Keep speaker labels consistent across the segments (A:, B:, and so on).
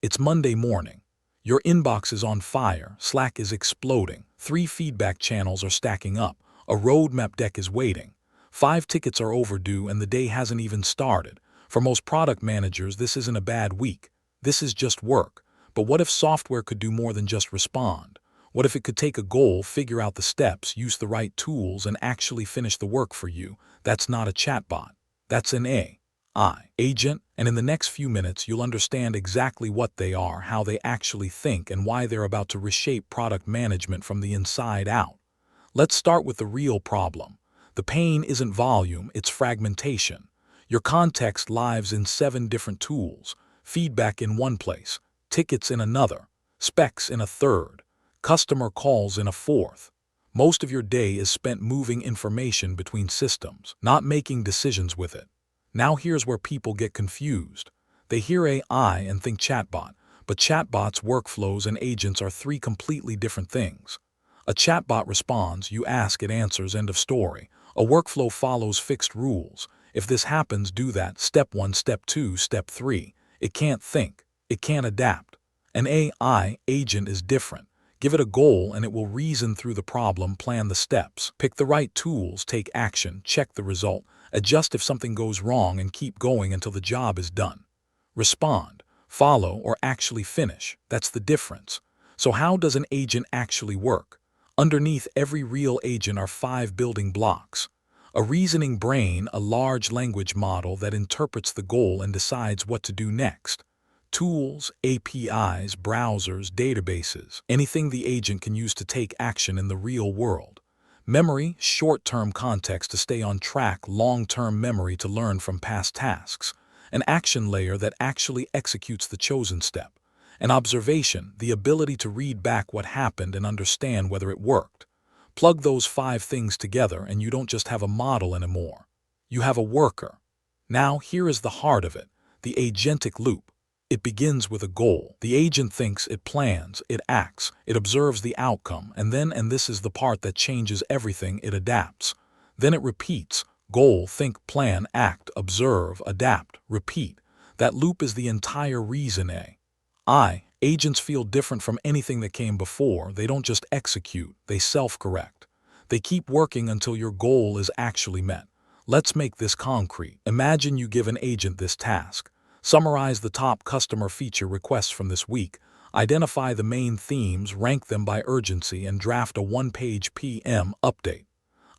A: It's Monday morning. Your inbox is on fire, Slack is exploding, 3 feedback channels are stacking up, a roadmap deck is waiting, 5 tickets are overdue and the day hasn't even started. For most product managers, this isn't a bad week. This is just work. But what if software could do more than just respond? What if it could take a goal, figure out the steps, use the right tools, and actually finish the work for you? That's not a chatbot. That's an AI agent, and in the next few minutes you'll understand exactly what they are, how they actually think, and why they're about to reshape product management from the inside out. Let's start with the real problem. The pain isn't volume, it's fragmentation. Your context lives in 7 different tools, feedback in one place, tickets in another, specs in a third, customer calls in a fourth. Most of your day is spent moving information between systems, not making decisions with it. Now here's where people get confused. They hear AI and think chatbot, but chatbots, workflows, and agents are 3 completely different things. A chatbot responds, you ask, it answers, end of story. A workflow follows fixed rules. If this happens, do that. Step 1, step 2, step 3. It can't think. It can't adapt. An AI agent is different. Give it a goal and it will reason through the problem, plan the steps, pick the right tools, take action, check the result, adjust if something goes wrong, and keep going until the job is done. Respond, follow, or actually finish. That's the difference. So how does an agent actually work? Underneath every real agent are 5 building blocks. A reasoning brain, a large language model that interprets the goal and decides what to do next. Tools, APIs, browsers, databases, anything the agent can use to take action in the real world. Memory, short-term context to stay on track, long-term memory to learn from past tasks. An action layer that actually executes the chosen step. An observation, the ability to read back what happened and understand whether it worked. Plug those 5 things together and you don't just have a model anymore. You have a worker. Now here is the heart of it, the agentic loop. It begins with a goal. The agent thinks, it plans, it acts, it observes the outcome, and then, and this is the part that changes everything, it adapts. Then it repeats. Goal, think, plan, act, observe, adapt, repeat. That loop is the entire reason agents feel different from anything that came before. They don't just execute, they self-correct. They keep working until your goal is actually met. Let's make this concrete. Imagine you give an agent this task. Summarize the top customer feature requests from this week, identify the main themes, rank them by urgency, and draft a 1-page PM update.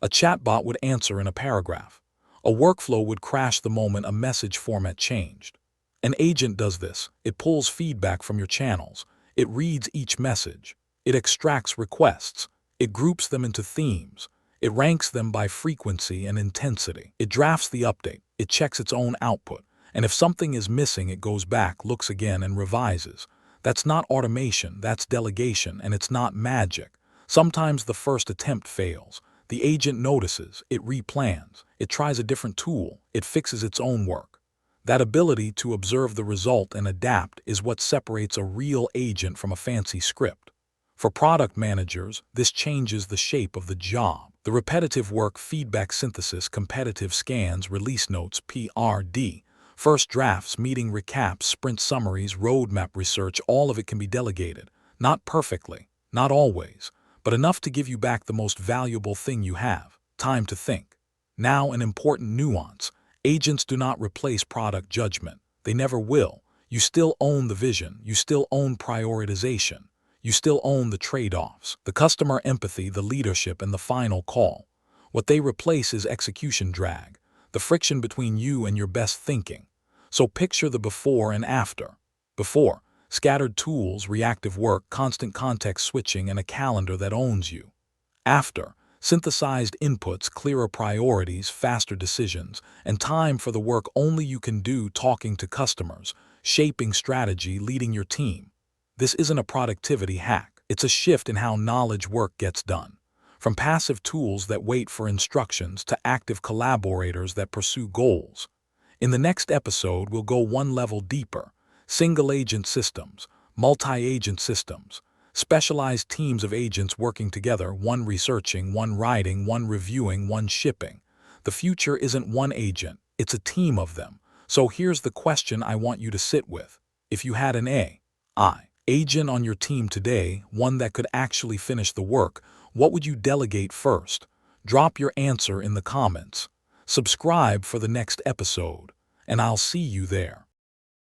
A: A chatbot would answer in a paragraph. A workflow would crash the moment a message format changed. An agent does this. It pulls feedback from your channels. It reads each message. It extracts requests. It groups them into themes. It ranks them by frequency and intensity. It drafts the update. It checks its own output. And if something is missing, it goes back, looks again, and revises. That's not automation, that's delegation, and it's not magic. Sometimes the first attempt fails. The agent notices, it replans, it tries a different tool, it fixes its own work. That ability to observe the result and adapt is what separates a real agent from a fancy script. For product managers, this changes the shape of the job. The repetitive work, feedback synthesis, competitive scans, release notes, PRD, first drafts, meeting recaps, sprint summaries, roadmap research, all of it can be delegated. Not perfectly, not always, but enough to give you back the most valuable thing you have, time to think. Now, an important nuance. Agents do not replace product judgment. They never will. You still own the vision. You still own prioritization. You still own the trade-offs, the customer empathy, the leadership, and the final call. What they replace is execution drag, the friction between you and your best thinking. So picture the before and after. Before, scattered tools, reactive work, constant context switching, and a calendar that owns you. After, synthesized inputs, clearer priorities, faster decisions, and time for the work only you can do, talking to customers, shaping strategy, leading your team. This isn't a productivity hack. It's a shift in how knowledge work gets done. From passive tools that wait for instructions to active collaborators that pursue goals. In the next episode, we'll go one level deeper. Single-agent systems, multi-agent systems, specialized teams of agents working together, one researching, one writing, one reviewing, one shipping. The future isn't one agent, it's a team of them. So here's the question I want you to sit with. If you had an Agent on your team today, one that could actually finish the work. What would you delegate first? Drop your answer in the comments. Subscribe for the next episode, and I'll see you there.